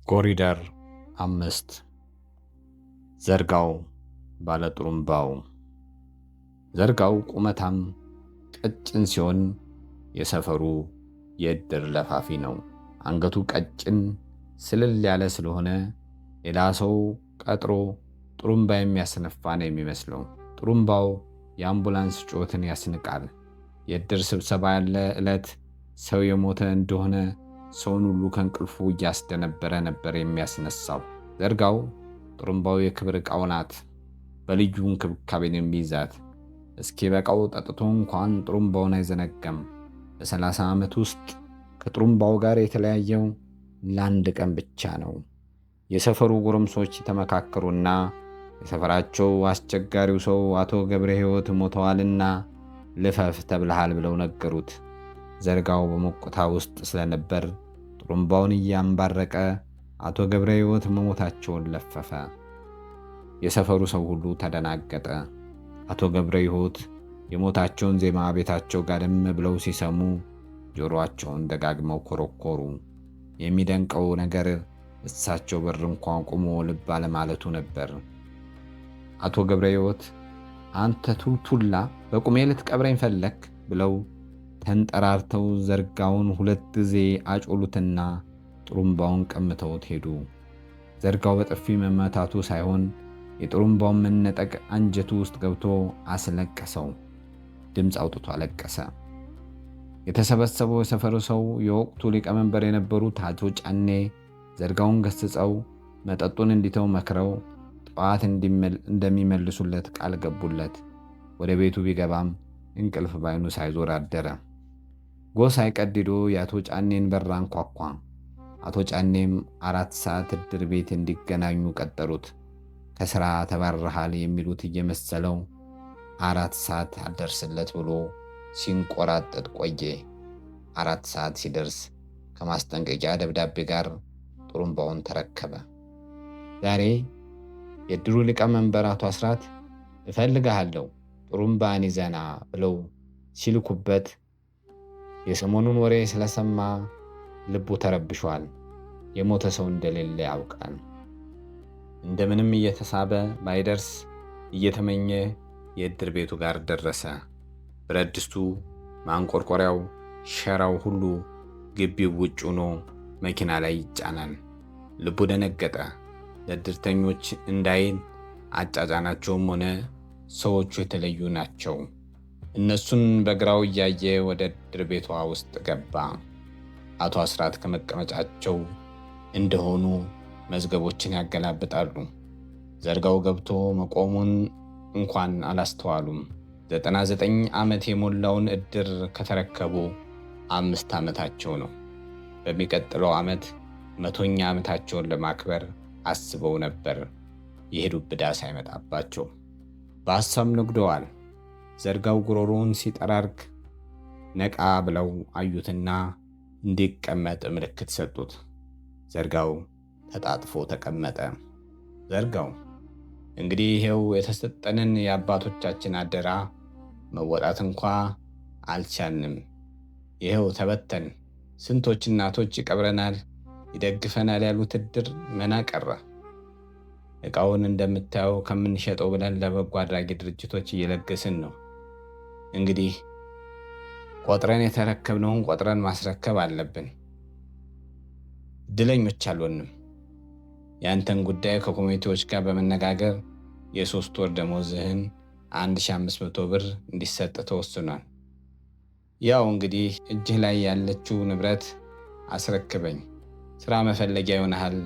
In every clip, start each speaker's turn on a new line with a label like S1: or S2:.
S1: ኮሪደር 5 ዘርጋው ባለጥሩምባው። ዘርጋው ቁመታም ቀጭን ሲሆን የሰፈሩ የእድር ለፋፊ ነው። አንገቱ ቀጭን ስልል ያለ ስለሆነ ሌላ ሰው ቀጥሮ ጥሩምባ የሚያስነፋ ነው የሚመስለው። ጥሩምባው የአምቡላንስ ጩኸትን ያስንቃል። የእድር ስብሰባ ያለ ዕለት ሰው የሞተ እንደሆነ ሰውን ሁሉ ከእንቅልፉ እያስደነበረ ነበር የሚያስነሳው። ዘርጋው ጥሩምባው የክብር ዕቃው ናት። በልዩ እንክብካቤን የሚይዛት። እስኪ በቃው ጠጥቶ እንኳን ጥሩምባውን አይዘነጋም። በ30 ዓመት ውስጥ ከጥሩምባው ጋር የተለያየው ለአንድ ቀን ብቻ ነው። የሰፈሩ ጎረምሶች ተመካከሩና የሰፈራቸው አስቸጋሪው ሰው አቶ ገብረ ሕይወት ሞተዋልና ልፈፍ ተብልሃል ብለው ነገሩት። ዘርጋው በሞቅታ ውስጥ ስለነበር ጥሩምባውን እያንባረቀ አቶ ገብረ ሕይወት መሞታቸውን ለፈፈ። የሰፈሩ ሰው ሁሉ ተደናገጠ። አቶ ገብረ ሕይወት የሞታቸውን ዜማ ቤታቸው ጋደም ብለው ሲሰሙ ጆሮአቸውን ደጋግመው ኮረኮሩ። የሚደንቀው ነገር እሳቸው በር እንኳን ቆሞ ልብ አለማለቱ ነበር። አቶ ገብረ ሕይወት አንተ ቱልቱላ በቁሜ ልትቀብረኝ ፈለክ ብለው ተንጠራርተው ዘርጋውን 2 ጊዜ አጮሉትና ጥሩምባውን ቀምተውት ሄዱ። ዘርጋው በጥፊ መመታቱ ሳይሆን የጥሩምባውን መነጠቅ አንጀቱ ውስጥ ገብቶ አስለቀሰው። ድምፅ አውጥቶ አለቀሰ። የተሰበሰበው የሰፈሩ ሰው የወቅቱ ሊቀመንበር የነበሩት አቶ ጫኔ ዘርጋውን ገስጸው መጠጡን እንዲተው መክረው ጠዋት እንደሚመልሱለት ቃል ገቡለት። ወደ ቤቱ ቢገባም እንቅልፍ ባይኑ ሳይዞር አደረ። ጎህ ሳይቀድዶ የአቶ ጫኔን በር አንኳኳ። አቶ ጫኔም 4 ሰዓት እድር ቤት እንዲገናኙ ቀጠሩት። ከሥራ ተባረሃል የሚሉት እየመሰለው 4 ሰዓት አልደርስለት ብሎ ሲንቆራጠጥ ቆየ። 4 ሰዓት ሲደርስ ከማስጠንቀቂያ ደብዳቤ ጋር ጥሩምባውን ተረከበ። ዛሬ የእድሩ ሊቀመንበር አቶ አስራት እፈልግሃለሁ ጥሩምባን ይዘና ብለው ሲልኩበት የሰሞኑን ወሬ ስለሰማ ልቡ ተረብሿል። የሞተ ሰው እንደሌለ ያውቃል። እንደምንም እየተሳበ ባይደርስ እየተመኘ የእድር ቤቱ ጋር ደረሰ። ብረት ድስቱ፣ ማንቆርቆሪያው፣ ሸራው ሁሉ ግቢው ውጭ ሆኖ መኪና ላይ ይጫናል። ልቡ ደነገጠ። ለእድርተኞች እንዳይል አጫጫናቸውም ሆነ ሰዎቹ የተለዩ ናቸው። እነሱን በግራው እያየ ወደ እድር ቤቷ ውስጥ ገባ። አቶ አስራት ከመቀመጫቸው እንደሆኑ መዝገቦችን ያገላብጣሉ። ዘርጋው ገብቶ መቆሙን እንኳን አላስተዋሉም። 99 ዓመት የሞላውን እድር ከተረከቡ 5 ዓመታቸው ነው። በሚቀጥለው ዓመት 100ኛ ዓመታቸውን ለማክበር አስበው ነበር። የሄዱበት ዕዳ ሳይመጣባቸው በሐሳብ ነግደዋል። ዘርጋው ጉሮሮውን ሲጠራርግ ነቃ ብለው አዩትና እንዲቀመጥ ምልክት ሰጡት። ዘርጋው ተጣጥፎ ተቀመጠ። ዘርጋው እንግዲህ ይሄው የተሰጠንን የአባቶቻችን አደራ መወጣት እንኳ አልቻልንም። ይሄው ተበተን። ስንቶች እናቶች ይቀብረናል፣ ይደግፈናል ያሉት እድር መና ቀረ። ዕቃውን እንደምታየው ከምንሸጠው ብለን ለበጎ አድራጊ ድርጅቶች እየለገስን ነው። እንግዲህ ቆጥረን የተረከብነውን ቆጥረን ማስረከብ አለብን። እድለኞች አልሆንም። ያንተን ጉዳይ ከኮሚቴዎች ጋር በመነጋገር የ3 ወር ደሞዝህን 1500 ብር እንዲሰጥ ተወስኗል። ያው እንግዲህ እጅህ ላይ ያለችው ንብረት አስረክበኝ፣ ስራ መፈለጊያ ይሆናል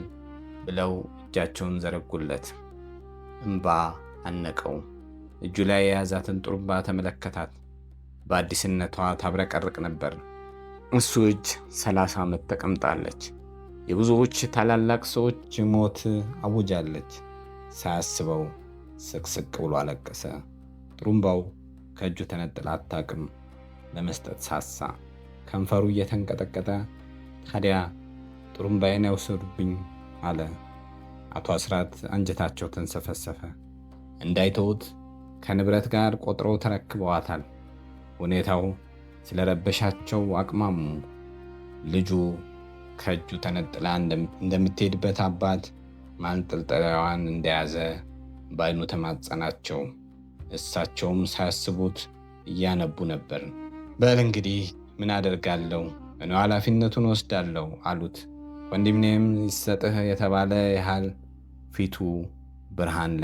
S1: ብለው እጃቸውን ዘረጉለት። እንባ አነቀው። እጁ ላይ የያዛትን ጥሩምባ ተመለከታት። በአዲስነቷ ታብረቀርቅ ነበር። እሱ እጅ 30 ዓመት ተቀምጣለች። የብዙዎች ታላላቅ ሰዎች ሞት አውጃለች። ሳያስበው ስቅስቅ ብሎ አለቀሰ። ጥሩምባው ከእጁ ተነጥላ አታውቅም። ለመስጠት ሳሳ። ከንፈሩ እየተንቀጠቀጠ ታዲያ ጥሩምባዬን ያውሰዱብኝ አለ። አቶ አስራት አንጀታቸው ተንሰፈሰፈ። እንዳይተውት ከንብረት ጋር ቆጥረው ተረክበዋታል። ሁኔታው ስለረበሻቸው አቅማሙ። ልጁ ከእጁ ተነጥላ እንደምትሄድበት አባት ማንጠልጠያዋን እንደያዘ በዓይኑ ተማጸናቸው። እሳቸውም ሳያስቡት እያነቡ ነበር። በል እንግዲህ ምን አደርጋለሁ? እኔ ኃላፊነቱን ወስዳለሁ አሉት። ኮንዶሚኒየም ይሰጥህ የተባለ ያህል ፊቱ ብርሃን